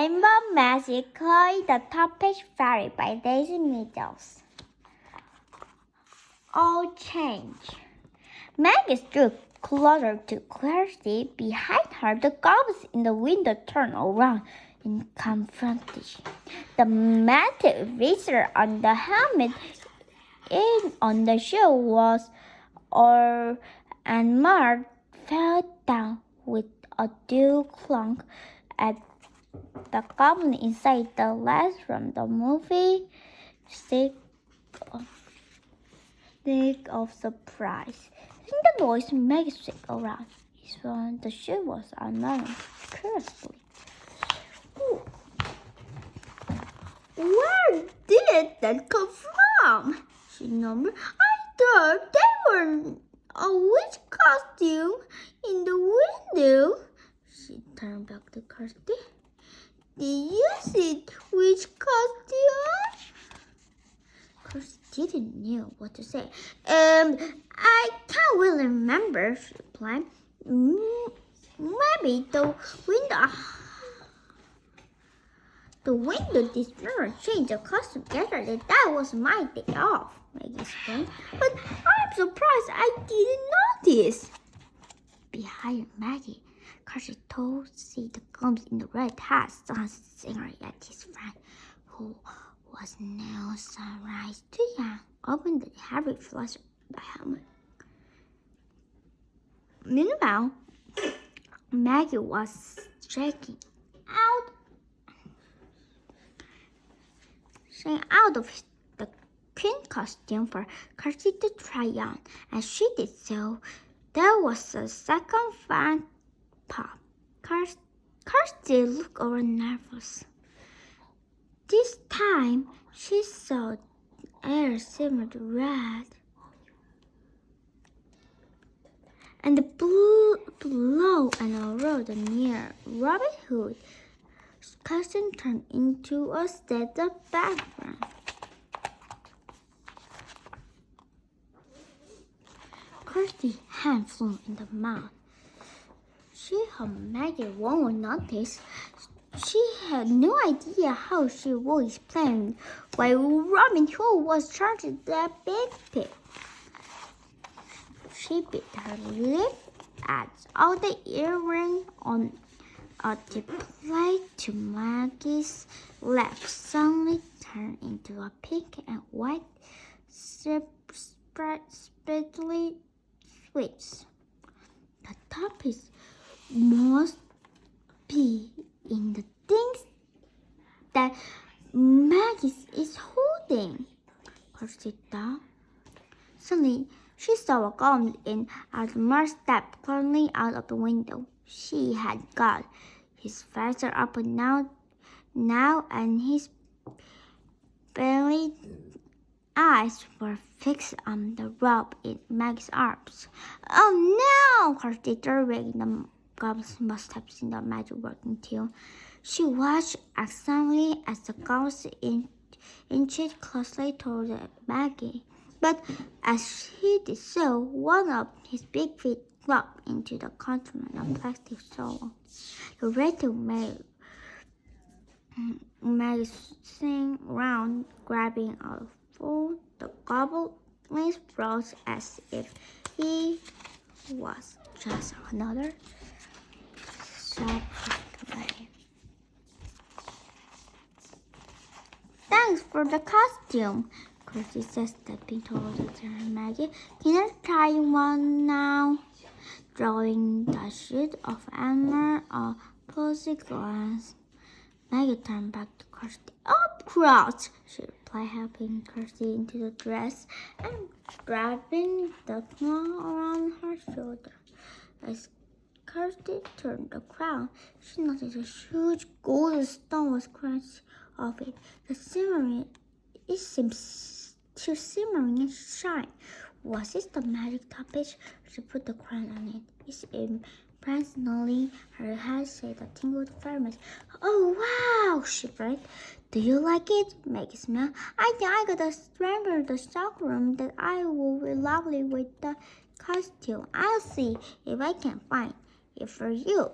Rainbow Magic, Chole the Topaz Fairy by Daisy Meadows. All change. Maggie drew closer to Clarity. Behind her, the goblins in the window turned around in confrontation. The metal eraser on the helmet on the shield was and Mark fell down with a dull clunk at the goblin inside the last room. The movie stick of surprise. Seeing the noise make it shake around, he saw the shield was unlearned curiously. Where did that come from? She murmured. I thought they were a witch costume in the window. She turned back to Kirsty. Did you see witch costume? Kirsty didn't know what to say. I can't really remember, she replied. Maybe the window designer changed the costume yesterday. That was my day off, Maggie explained. But I'm surprised I didn't notice. Behind Maggie, Kirsty told see the gums in the red hat, staring at his friend, who was now sunrise too young, opened the heavy flush of the helmet. Meanwhile, Maggie was shaking out of the pink costume for Kirsty to try on. As she did so, there was a second fan pop. Kirsty looked over nervous. This time, she saw air simmered red, and below and around near Robin Hood, costume turned into a set of background. Kirsty's hand flew in the mouth. She hoped Maggie won't notice. She had no idea how she would explain why Robin Hood was charging that big pig. She bit her lip at all the earrings on a display to Maggie's left suddenly turned into a pink and white spreadly sweets. The topics must be in the things that Maggie is holding, Kirsty thought. Suddenly, she saw a goblin in Adamar step crawling out of the window. She had got his feathers up now, and his belly eyes were fixed on the rope in Maggie's arms. Oh no! Kirsty turned. The goblins must have seen the magic working too. She watched anxiously as the goblins inched closely toward Maggie. But as he did so, one of his big feet dropped into the container of plastic soil. The rattle made Maggie swing round, grabbing a fool. The goblin froze as if he was just another sharp away. Thanks for the costume, Kirsty said, stepping towards Maggie. Can I try one now? Drawing the sheet of armor, a pussy glance. Maggie turned back to Kirsty. Up, Crouch, she replied, helping Kirsty into the dress and wrapping the crown around her shoulder. As Kirsty turned the crown, she noticed a huge golden stone was crushed off it. It seemed to shimmering and shine. Was this the magic topic? She put the crown on it. It's impressively. Her head said a tingled firmness. Oh wow! She cried. Do you like it? Maggie smiled. I think I got remember the stockroom that I will be lovely with the costume. I'll see if I can find it for you.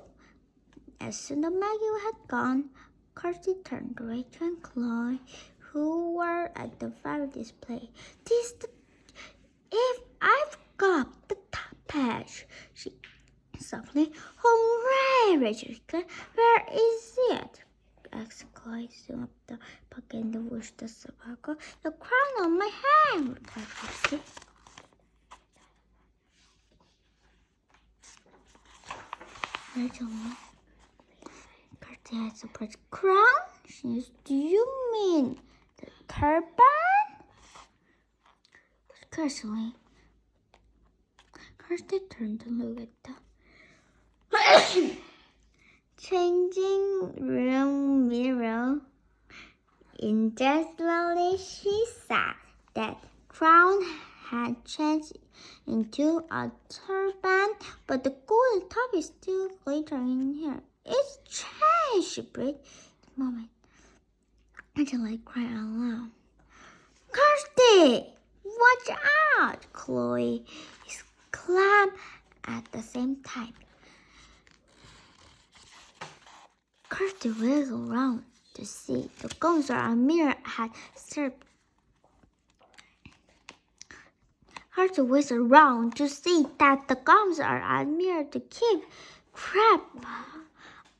As soon as Maggie had gone, Kirsty turned to Rachel and Chloe, who were at the very display. If I've got the topaz, she softly. Hooray, Rachel exclaimed. Where is it? Asked Chloe, zooming up the pocket and wished the sparkle. The crown on my hand, replied Kirsty. Rachel Kirsty had surprised. Crown? She said, do you mean the turban? Casually, Kirsty turned to look at the changing room mirror. Indirectly, she saw that crown had changed into a turban, but the golden top is still glittering here. It's changed, she breathed. The moment, Angela cried out loud. Kirsty! Watch out! Chloe exclaimed at the same time. Kirsty wiggled around to see the gums a mirror had served. Kirsty wiggled around to see that the gums are a mirror to keep crap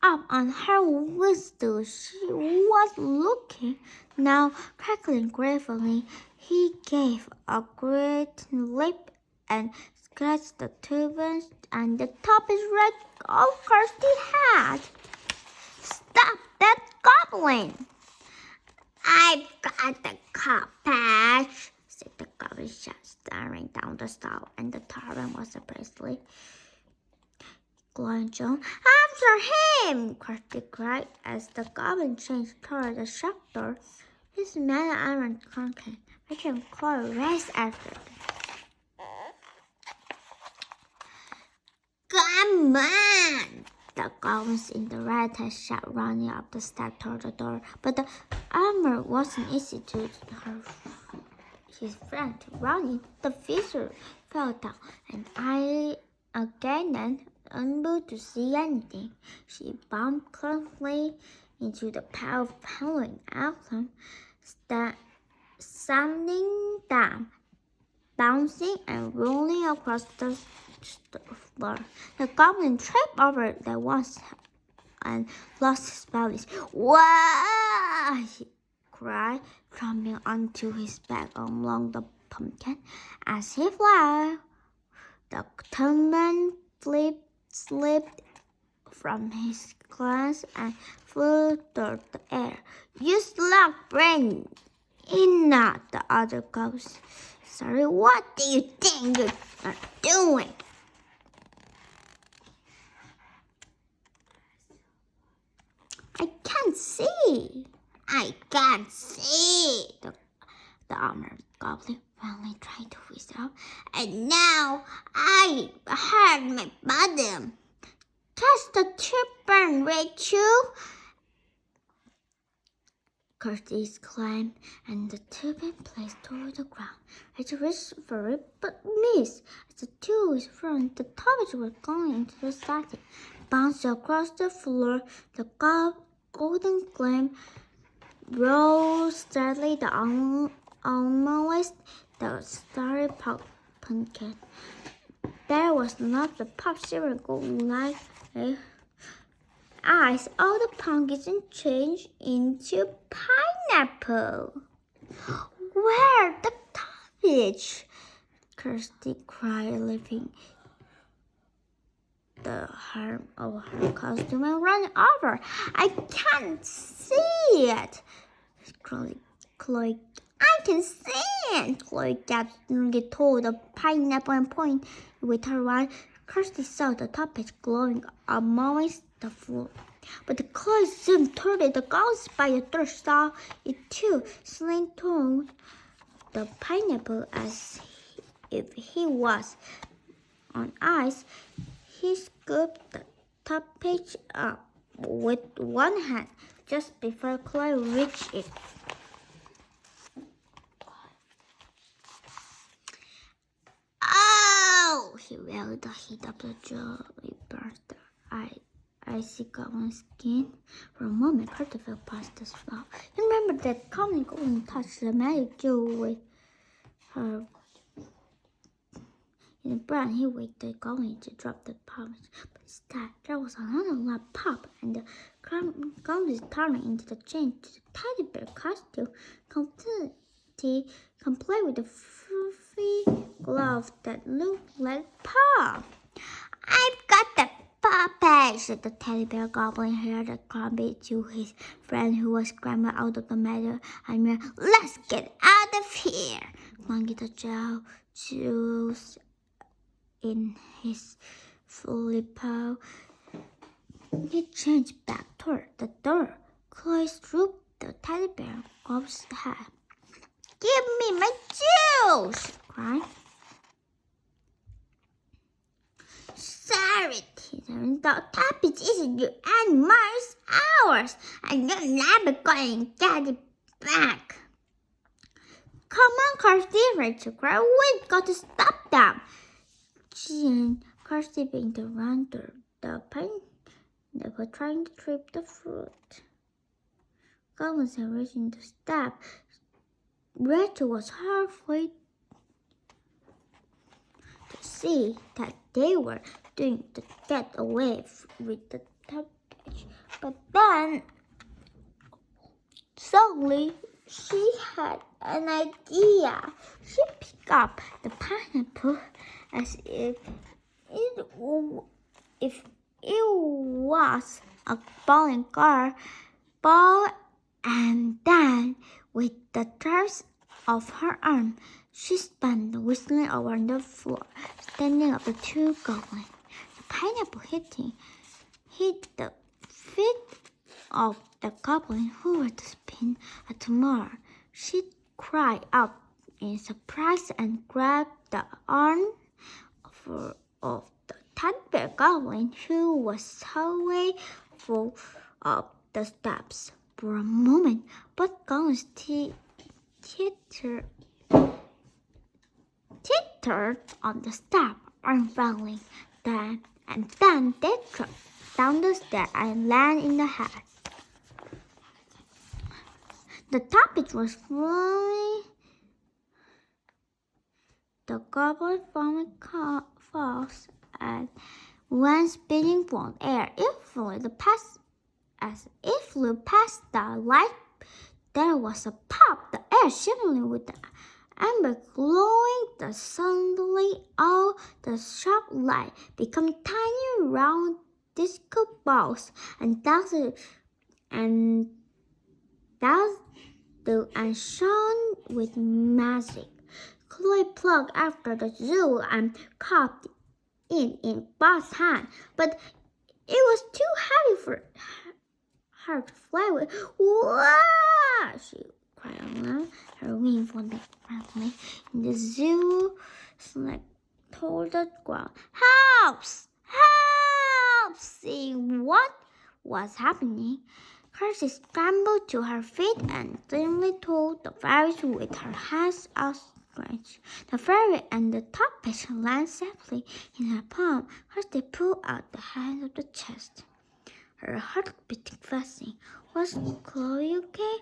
up on her whistle. She was looking now, crackling gratefully. He gave a great leap and scratched the turbans, and the top is right off Kirsty's head. Stop that goblin! I've got the topaz, said the goblin, staring down the stall, and the turban was surprisingly glowing. John, after him! Kirsty cried as the goblin changed toward the shop door. His man iron clunking. Rachel and Chloe raced after them. Come on! The goblins in the red hat shouted, running up the step toward the door. But the armor wasn't easy to his friend running. The fissure fell down, and I again unable to see anything. She bumped clumsily into the pile of howling outline, sounding down, bouncing and rolling across the floor. The goblin tripped over the once and lost his balance. Whoa! He cried, jumping onto his back along the pumpkin. As he flew, the turban slipped from his clasp and flew through the air. Use luck, brain! Enough, the other ghost. Sorry, what do you think you are doing? I can't see. I can't see. The armored goblin finally tried to whistle out. And now I hurt my bottom. Catch the turban, Rachel. Kirsty exclaimed, and the turban placed toward the ground. Rachel reached for it, but missed. As the two was thrown, the topics were going into the static. Bounced across the floor, the golden gleam rose steadily almost the starry pumpkin. There was not the pop silver golden light eyes. All the pumpkins changed into pineapple. Where the cabbage? Kirsty cried, lifting the hem of her costume and running over. I can't see it. Chloe, I can see it. Chloe gaspingly told the pineapple and pointed with her wand. Kirsty saw the topic glowing amongst the floor. But the Chloe soon turned the ghost by a third saw it too, slanted toward the pineapple as if he was on ice. He scooped the topic up with one hand just before Chloe reached it. Oh! He wailed. The heat of the jewelry burst the icy goblin skin. For a moment, Kirsty felt past the spell. He remembered that Goblin couldn't touch the magic jewel with her. In the brand, he waited the Goblin to drop the polish. But instead, there was another loud pop, and the Goblin turned into the change to the teddy bear costume, complete with a fluffy glove that looked like paw. I've got the puppet, said the teddy bear Goblin, heard the Clumpy to his friend who was scrambling out of the meadow. Let's get out of here. Clunky the jewels in his fully paw. He changed back toward the door. Chloe swooped the teddy bear Gob's head. Give me my jewels, she cried. Sorry, Teaser, the topic isn't your animal, it's ours, and you're never going to get it back. Come on, Kirsty, Rachel cried. We've got to stop them. She and Kirsty began to run through the pain. They were trying to trip the fruit. Goblins had reaching the step. Rachel was halfway to see that they were doing to get away with the package. But then, suddenly, she had an idea. She picked up the pineapple as if it was a bowling ball, and then, with the thrust of her arm, she spun whistling around the floor, standing up the two goblins. The pineapple hit the feet of the goblin who was to spin tomorrow. She cried out in surprise and grabbed the arm of the teddy bear goblin who was halfway full of the steps. For a moment, both goblins tittered on the step, unraveling. Then they dropped down the stairs and landed in the head. The topic was flying. The goblin from falls and went speeding through the air. As it flew past the light, there was a pop. The air shimmering with the amber glowing. Suddenly, all the sharp light became tiny round disco balls and dazzled and shone with magic. Chloe plucked after the jewel and caught it in Bob's hand, but it was too heavy for her to fly with. Wah! She cried aloud, her wings flapping frantically. And the jewel snapped toward the ground. Help! Help! Seeing what was happening, Kirsty scrambled to her feet and suddenly told the fairies with her hands outstretched. The fairy and the topic landed safely in her palm. Kirsty pulled out the hand of the chest. Her heart beating fastly. Was Chloe okay?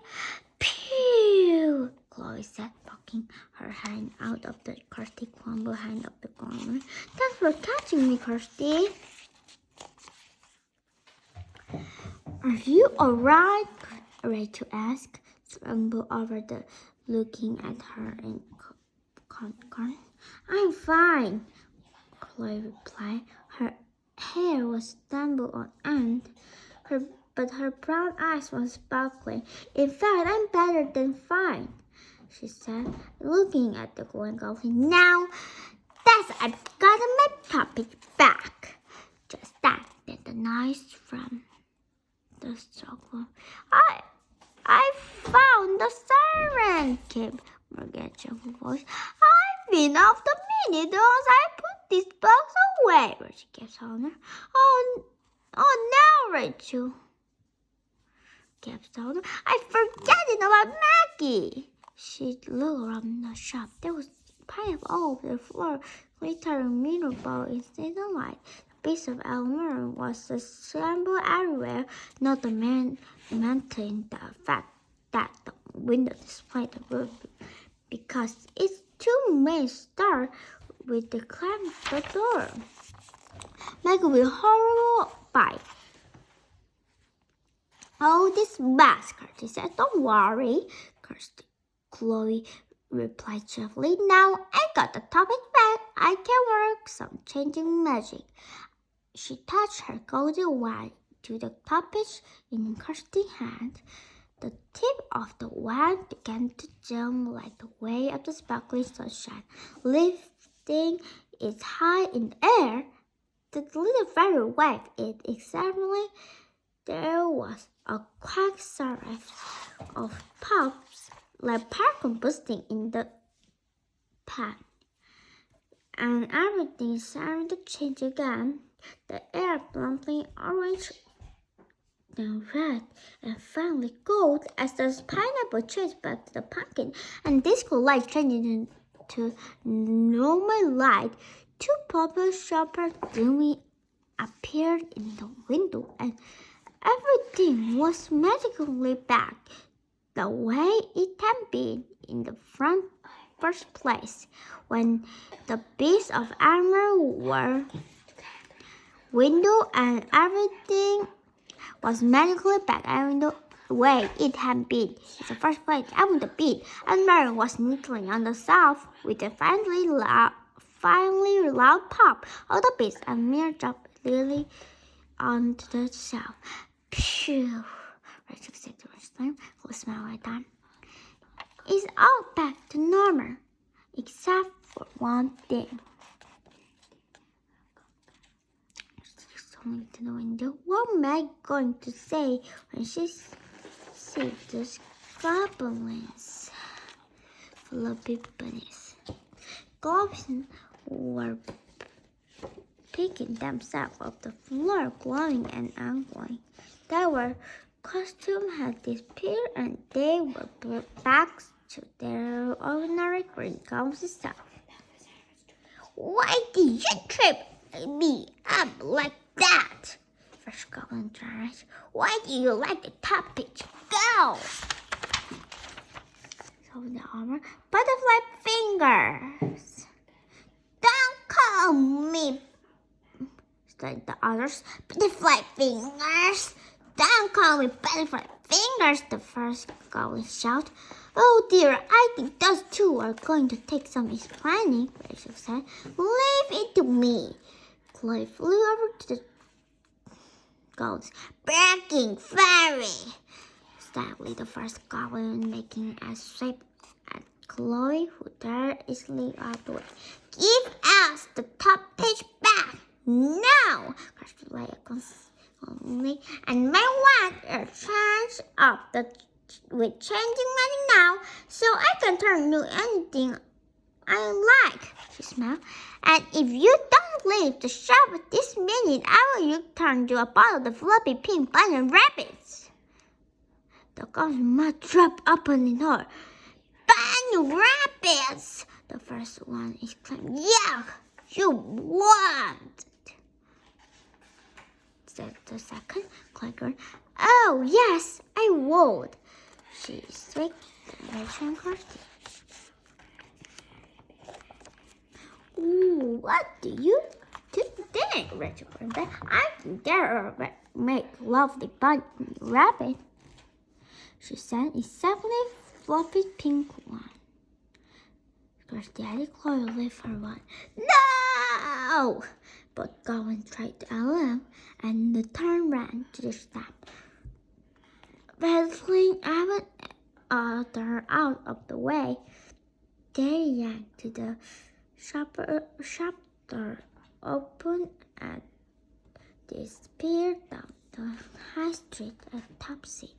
Pew! Chloe said, poking her hand out of the Kirsty crumbled hand of the corner. Thanks for catching me, Kirsty. Are you alright? Rachel asked, trembled over the looking at her in concern. I'm fine, Chloe replied. Her hair was tumbled on end, but her brown eyes were sparkling. In fact, I'm better than fine, she said, looking at the glowing goblin. Now, I've got my puppet back. Just that, then the noise from the struggle. I found the siren, came Morgan's cheerful voice. I've been off the minute as I put this box away, Rachel kept telling her. Oh no, Rachel, kept telling her. I've forgotten about Maggie. She looked around the shop. There was pineapple all over the floor, glittering mirror ball in the light. The piece of aluminum was assembled everywhere, not lamenting the fact that the window displayed the roof because its two main stars with the clamp the door. Maggie will horrible bite. Oh, this bass, Kirsty said. Don't worry, Chloe replied cheerfully. Now I got the topic back. I can work some changing magic. She touched her golden wand to the topic in Kirsty's hand. The tip of the wand began to jump like the way of the sparkling sunshine, lifting it high in the air. The little fairy waved it excitedly. There was a quick surf of puffs like popcorn bursting in the pan, and everything started to change again. The air bluntly orange, then red, and finally gold as the pineapple changed back to the pumpkin, and disco light changed into normal light. Two purple sharper gloomy appeared in the window, and everything was magically back the way it had been in the first place, when the pieces of armor were window and everything was magically back in the way it had been in the first place. And the beat and Mary was kneeling on the shelf with a finally loud pop of the beats and Mary dropped Lily onto the shelf. Phew, Rachel said to her slime, who smiled at them. It's all back to normal, except for one thing. She's only to the window. What am I going to say when she sees the goblins full of bunnies? Goblins were picking themselves off the floor, glowing and unglowing. Their costume had disappeared, and they were brought back to their ordinary green gowns itself. Why did you trip me up like that? First Goblin tried. Why do you like the top pitch? Go! So the armor, butterfly fingers. Don't call me, said the others. Butterfly fingers. Don't call me butterfly fingers, the first Goblin shouted. Oh dear, I think those two are going to take some explaining, Rachel said. Leave it to me. Chloe flew over to the goblins. Bragging fairy, sadly the first Goblin, making a sweep at Chloe, who dared easily out the way. Give us the top pitch back now, crashed the layer only, and my wand are charged up with changing money now, so I can turn into anything I like, she smiled. And if you don't leave the shop at this minute, I will turn to a bottle of fluffy pink bunny rabbits. The goblin's mouth dropped open in horror. Bunny rabbits! The first one exclaimed. Yuck! You won't! Said the second, Clegger. Oh, yes, I would. She shrieked Rachel and Kirsty. Ooh, what do you think, Rachel? I think they're make lovely bunny rabbit. She said, except a fluffy pink one. Kirsty had Chloe leave her one. No! But Goblin tried to alarm, and the turn ran to the stop. Battling Abbott her out of the way, they yanked to the shop door open and disappeared down the high street at Topsy.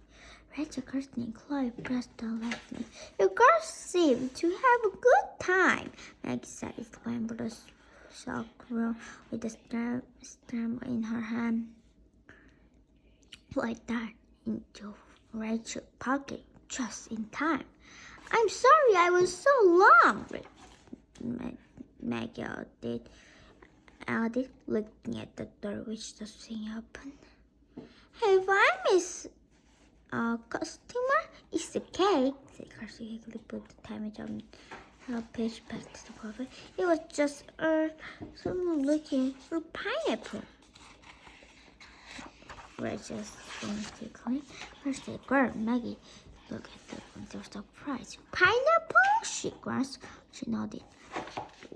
Rachel, Kirsty, and Chloe pressed the left knee. You girls seem to have a good time, Maggie said, exclaiming with a shock roll with the stem in her hand. Like that into Rachel's pocket just in time. I'm sorry I was so long, Maggie did. added, looking at the door which the swing opened. If I miss a customer, it's okay, said Kirsty, quickly put the damage on her page back to the cover. It was just someone looking for pineapple. Rachel finished quickly. First, the girl, Maggie, looked at the window surprised. Pineapple? She grasped. She nodded.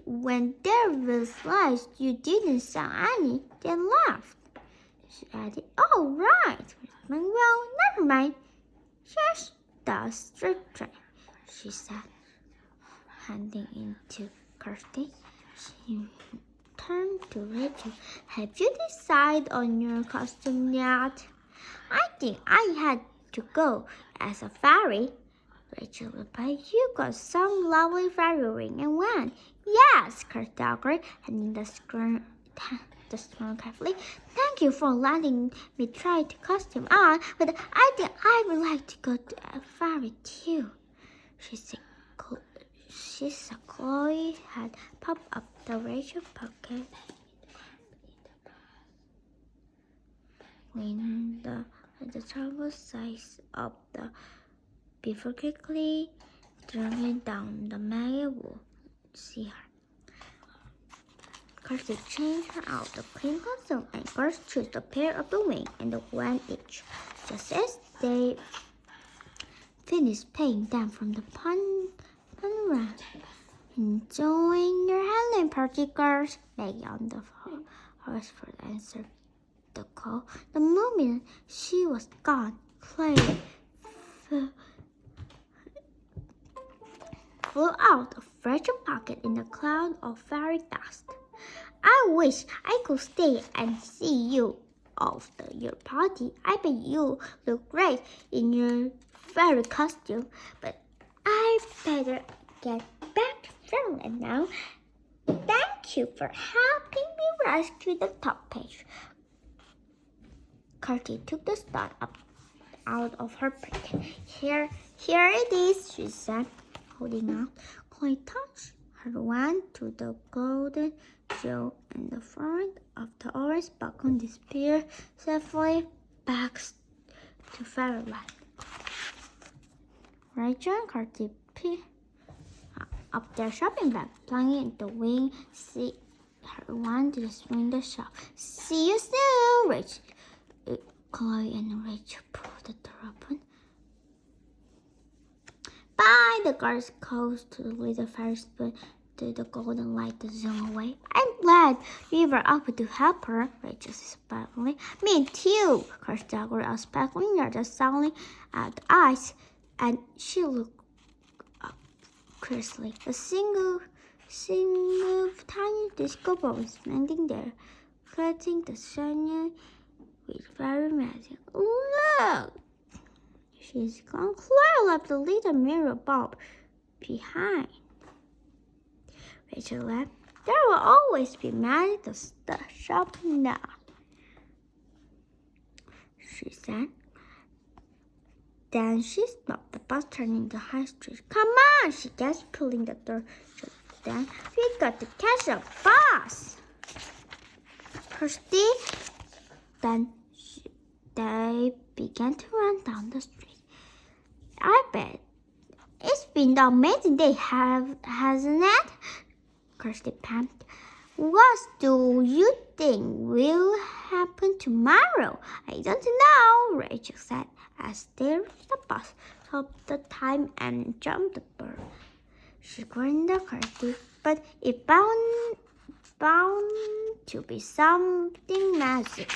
When there was lies, you didn't sell any, then laughed. She added, oh, right. Well, never mind. Here's the strip tray, she said, handing it to Kirsty. She turned to Rachel. Have you decided on your costume yet? I think I had to go as a fairy, Rachel replied. You got some lovely fairy ring and wand. Yes, Kirsty agreed, handing the scroll carefully. Thank you for letting me try the costume on, but I think I would like to go to a fairy too. She saw Chloe had popped up the Rachel pocket. Leaning the travel size of the beaver quickly, drawing down the Maggie would see her. Kirsty changed her out the clean costume, and girls chose a pair of the wing and the wand each. Just as they finished paying them from the panorama. Enjoying your Halloween party, girls? Maggie on the horse answered the call. The moment she was gone, Chloe flew out of Rachel's pocket in a cloud of fairy dust. I wish I could stay and see you after your party. I bet you look great in your fairy costume, but I better get back to Fairyland now. Thank you for helping me rescue the Topaz. Kirsty took the star up out of her pocket. Here it is, she said, holding out. Chloe touched her wand to the golden jewel, and the front of the orange balcony disappeared safely back to Fairyland. Rachel and Kirsty picked up their shopping bag, plunging in the wing, see her wand to the window shop. See you soon, Rachel. Chloe and Rachel pulled the door open. Bye, the girls called to the little Ferris wheel to the golden light to zoom away. I'm glad we were able to help her, Rachel said sparkling. Me too, Kirsty agreed, out sparkling at the sounding at the eyes, and she looked up curiously. A single tiny disco ball was standing there, floating the sunlight with fairy magic. Look! She's gone. Chloe left the little mirror bulb behind. Rachel laughed. There will always be magic to the shopping now, she said. Then she stopped the bus turning the high street. Come on, she gasped, pulling the door shut. Then we got to catch a bus. Kirsty. Then they began to run down the street. I bet it's been an amazing day, hasn't it? Kirsty panted. What do you think will happen tomorrow? I don't know, Rachel said as they reached the bus, stopped the time and jumped the bird. She grinned at Kirsty, but it bound to be something magic.